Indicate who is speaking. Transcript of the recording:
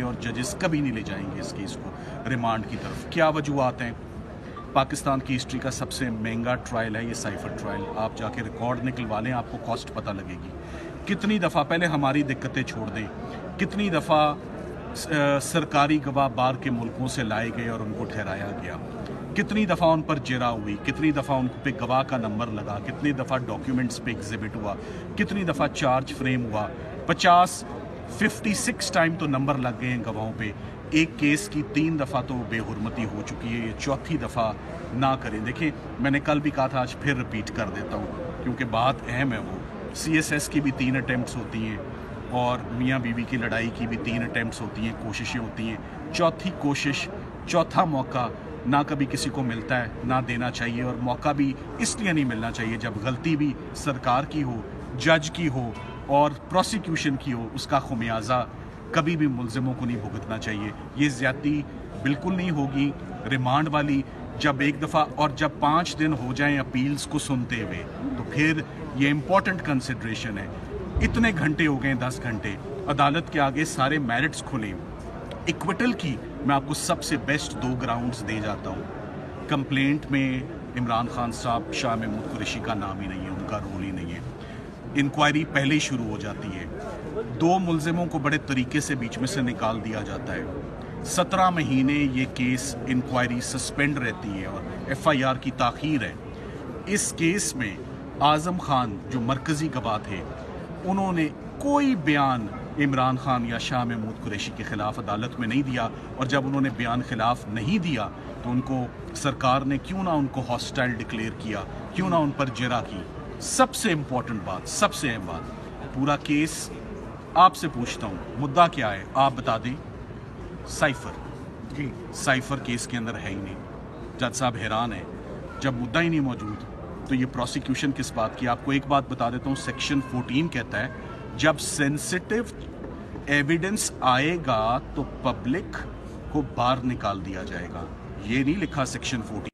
Speaker 1: और जजेस कभी नहीं ले जाएंगे इस केस को रिमांड की तरफ। क्या वजूहत हैं? पाकिस्तान की हिस्ट्री का सबसे महंगा ट्रायल है ये साइफर ट्रायल। आप जाके रिकॉर्ड निकलवा लें, आपको कॉस्ट पता लगेगी। कितनी दफ़ा, पहले हमारी दिक्कतें छोड़ दें, कितनी दफ़ा सरकारी गवाह बाहर के मुल्कों से लाए गए और उनको ठहराया गया, कितनी दफ़ा उन पर जिरा हुई, कितनी दफ़ा उन पे गवाह का नंबर लगा, कितनी दफ़ा डॉक्यूमेंट्स पे एग्जिबिट हुआ, कितनी दफ़ा चार्ज फ्रेम हुआ। 56 टाइम तो नंबर लग गए हैं गवाहों पे। एक केस की 3 दफ़ा तो बेहुरमती हो चुकी है, ये चौथी दफ़ा ना करें। देखें, मैंने कल भी कहा था, आज फिर रिपीट कर देता हूँ क्योंकि बात अहम है। वो CSS की भी 3 अटैम्प्ट्स होती हैं और मियाँ बीवी की लड़ाई की भी 3 अटैम्प्ट्स होती हैं, कोशिशें होती हैं। चौथी कोशिश, चौथा मौका ना कभी किसी को मिलता है, ना देना चाहिए। और मौका भी इसलिए नहीं मिलना चाहिए जब गलती भी सरकार की हो, जज की हो और प्रोसिक्यूशन की हो, उसका खुमियाजा कभी भी मुल्ज़िमों को नहीं भुगतना चाहिए। ये ज़्यादती बिल्कुल नहीं होगी रिमांड वाली। जब एक दफ़ा और जब 5 दिन हो जाएं अपील्स को सुनते हुए, तो फिर ये इम्पोर्टेंट कंसिड्रेशन है। इतने घंटे हो गए, 10 घंटे अदालत के आगे सारे मेरिट्स खुले। इक्विटल की मैं आपको सबसे बेस्ट 2 ग्राउंड्स दे जाता हूँ। कंप्लेंट में इमरान खान साहब, शाह महमूद कुरैशी का नाम ही नहीं है, उनका रोल ही नहीं है। इंक्वायरी पहले ही शुरू हो जाती है। 2 मुल्ज़िमों को बड़े तरीके से बीच में से निकाल दिया जाता है। 17 महीने ये केस इंक्वायरी सस्पेंड रहती है और FIR की ताख़ीर है। इस केस में आज़म खान जो मरकज़ी गवाह थे, उन्होंने कोई बयान इमरान खान या शाह महमूद कुरैशी के ख़िलाफ़ अदालत में नहीं दिया। और जब उन्होंने बयान ख़िलाफ़ नहीं दिया तो उनको सरकार ने क्यों ना उनको हॉस्टाइल डिक्लेयर किया, क्यों ना उन पर जिरा की। सबसे इम्पॉर्टेंट बात, सबसे अहम बात, पूरा केस आपसे पूछता हूँ, मुद्दा क्या है आप बता दें। साइफर केस के अंदर है ही नहीं। जज साहब हैरान है, जब मुद्दा ही नहीं मौजूद तो ये प्रोसिक्यूशन किस बात की। आपको एक बात बता देता हूँ, सेक्शन 14 कहता है जब सेंसिटिव एविडेंस आएगा तो पब्लिक को बाहर निकाल दिया जाएगा। ये नहीं लिखा सेक्शन 14